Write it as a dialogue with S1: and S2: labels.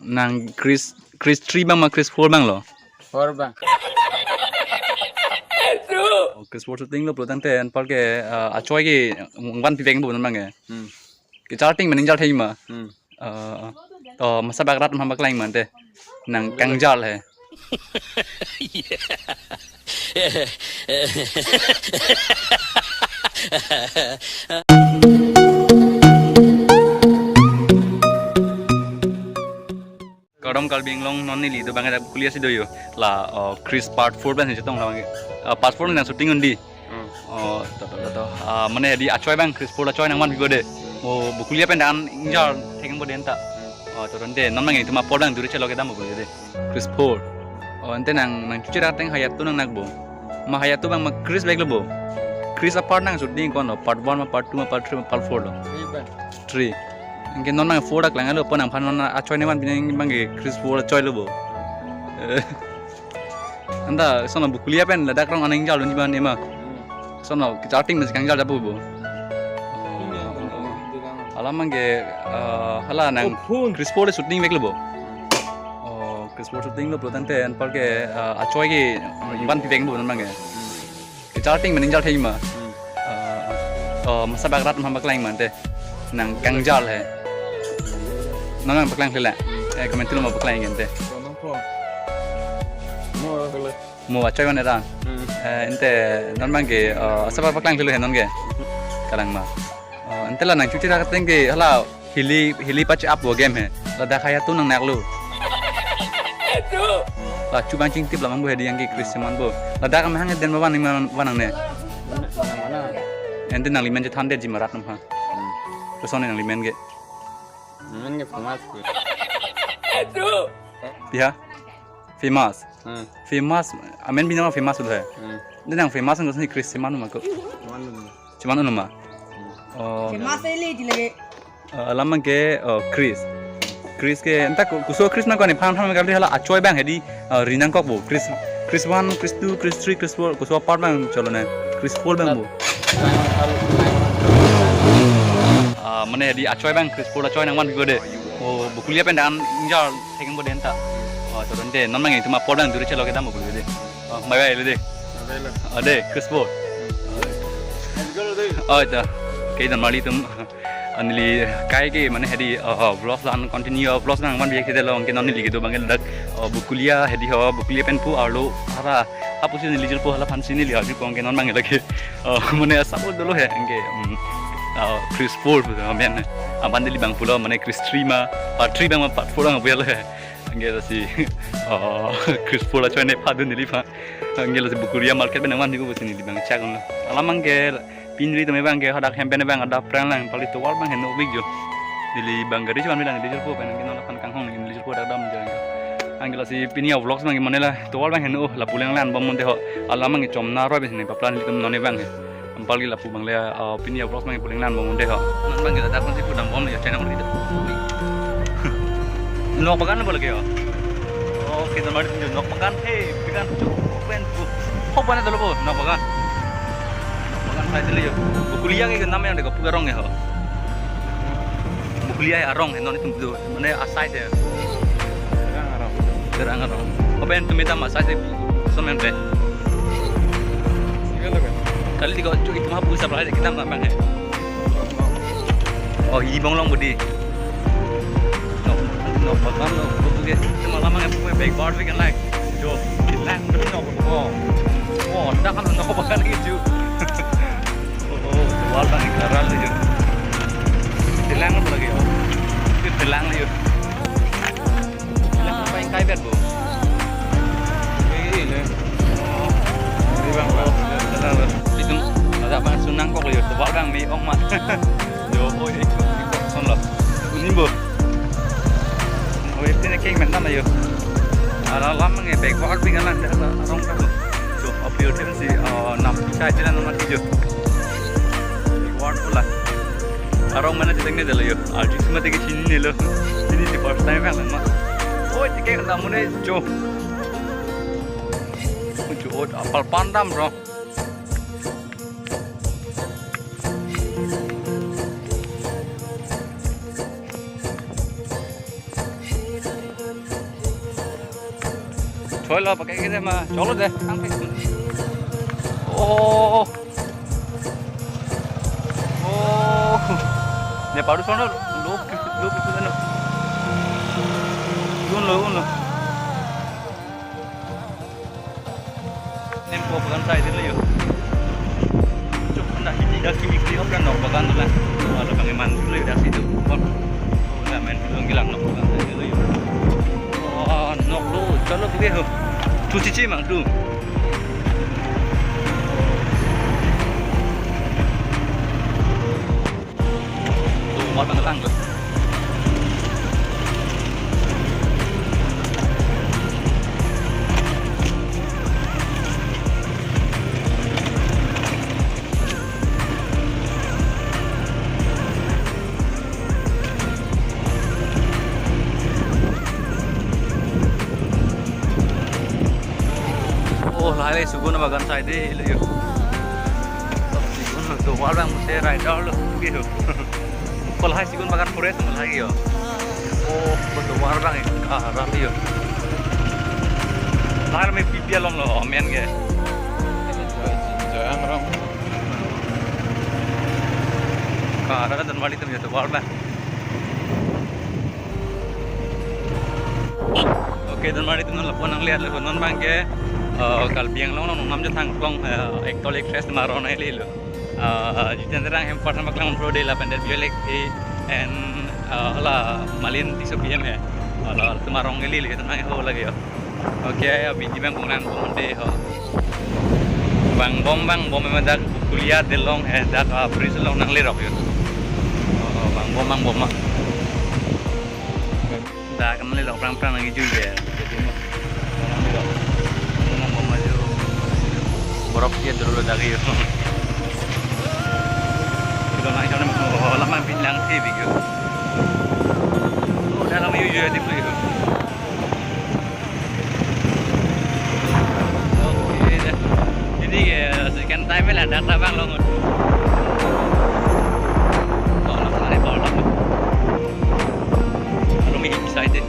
S1: nang Chris 3 bang ma Chris 4 bang lo.
S2: 4 bang.
S1: Chris 4 shooting lo protan te an pal ke achoi ke ngwan pi bang bu nan bang ke. Ke charting mening jal thai ma. To masa bagrat ma baklaing man te. Nang kang jal hai. Kadam kalbing long non ni li do bangga kuliah si doyo la Chris part 4 ban setong la bangga part 4 nang shooting undi to mane di achoi bang Chris 4 achoi nang man bigo de o bukuliah pen dan injar thekeng bo den ta to ronde non mangi tuma podang dure chelo ke dam bukuliah de Chris 4 ante nang chuchira teng hayat tu nang nagbo ma hayat tu bang ma Chris bag lobo Chris apart nang shooting kon part 1 ma part 2 ma part 3 ma part 4 lo 3 Ingke non mang 4 dak langan lo pon ang pan non achoi ne man binang mangi Chris 4 achoi lo bo anda sono bukuliah pen ladak rong anang jal ni ban ema sono charting mes kang jal jabu bo alam mangge hala nang Chris 4 shooting mek lo bo Chris 4 shooting lo protan te an par ke achoi ke ban pi beng bo non mangge charting mening jal thai ma masa bagrat ma baklaing man te nang kang jal hai nang baklang khela comment tu ma baklang gente mo achai wan era ente non mangge asaba baklang khelu henon ge karang ma ente la nang chuti ra teng ge hala hili pach up bo game he la dakhaya tu nang naklu la chu bancing tip la mang bo hedi yang ge Chris man bo la dak ma hang den ba wanang ne ente nang limen je thande ji marat nam ha to sone nang limen ge
S2: Namanya famous.
S1: Ya, famous. Famous. Amen bina famous sudah. Ini yang famous nggak sih Chris Simanu mak. Simanu nama.
S3: Famous ini di lagi.
S1: Lama ke Chris. Chris ke entah kuso Chris nak ni paham kali hala acoy bang hedi rinang kok bu. Chris 1, Chris 2, Chris 3, Chris 4 kuso part bang colonnya. Chris 4 bang bu. Mana di acoy bang Chris 4 acoy nang man bigo de o bukuliah pen dan injar thekeng bo den ta to ronde non mangi tuma podang dure chelo ke dam bukuliah de mai bai le de ade Chris 4 da ke dan mali tum anili kai ke mana hedi vlogs dan continue vlogs nang man biak de lo ke non ni ligido bangel dak bukuliah hedi bukuliah pen pu arlo ara apusi ni lijil po hala fansi ni li haji ko ke non mangi lagi mane sabot dulu he ke Chris 4 betul, amen. Aman dili bang pulau mana Chris 3 ma, part 3 bang part 4 nggak boleh. Angge si Chris 4 aja nih padu nili pa. Angge si bukuliah market bang mana juga betul nili bang cak lah. Alam angge pinjri tu memang angge ada campaign bang ada perang lang, paling tual bang hendak ubik jo. Dili bang garis cuma bilang dili jurpo, bang angge nolak kan kanghong dili jurpo dak dam jalan. Angge si pinia vlogs bang mana lah tual bang hendak lah pulang lan bang monte ho. Alam angge comna roy besini, paplan itu noni bang. Ampal gila pu bang le pinia vlogs mang puling lan bang munde ha nan bang gila tak kon si pudam bom ya channel ni nok bagan boleh ke oke dan mari nok bagan pikan pen ho bana dulu bo nok bagan sai dulu yo bukuliah ke nama yang dekat pugarong ya ho bukuliah arong non itu betul mana asai deh terang arong apa yang tumita masai deh semen deh kali tiga cuy itu mah pusat lah kita nggak bang ya oh ini bang long budi no bagan no buku cuma lama yang punya baik bar weekend like jo hilang betul no oh dah kan no bagan gitu oh wal bang ikaral aja hilang apa lagi oh itu hilang aja hilang apa yang kaya bet bu ini bang itu ada bang sunang kok lihat tebal bang mi ong mat yo boy ikut son lo ini bu oh itu nih keng mentan ayo ala lama nge baik banget pingan lah ada arong kan so appeal sih nam bisa jalan nomor 7 ward pula arong mana jetengnya dulu yo alji cuma tiga sini nih lo ini di first time kan mak oh itu keng tamu nih jo apal pandam bro thôi lo pakai cái mà chó luôn đây tăng thế ô ô để bảo đi xuống đó lốp lốp cái nữa luôn em có bagan saya dulu yuk cukup nak ini dah kimi kriop dan nok bagan tu lah ada bangiman dulu dah situ pun udah main dulu gilang nok bagan saya dulu yuk oh nok lu kalau begitu tu cici mang tu tu mau tenggelam tu Lai sugun bagan saya deh, lihat. Sugun tu walau mesti rider loh, gitu. Kalau hai sugun bagan forest malah lagi yo. Oh, betul walau ini, rapi yo. Lai me pipi alom loh, men ke.
S2: Jangan ram.
S1: Ada kan wali tu tu walau. Oke, dan wali tu nol pun ang lihat loh, non bang ke. Kalau biang long nong nam jatang long ekol ekstress maron ay lilo. Jitan terang hem partner maklang pro de la pendel biolek and ala malin tiso pm hai. Ala tumarong lilo itu nang ho lagi yo. Oke, biji bang punglan pumunde ho. Bang bom memang dak kuliah delong dak pris long nang lirok yo. Bang bom mak. Dak kan lirok perang lagi juga. Borok dia dulu dari itu. Kalau nak jangan lama bilang TV gitu. Oh dalam itu di beli. Oke, jadi sekian time lah data bang longot. Kalau nak cari kalau nak, kalau excited.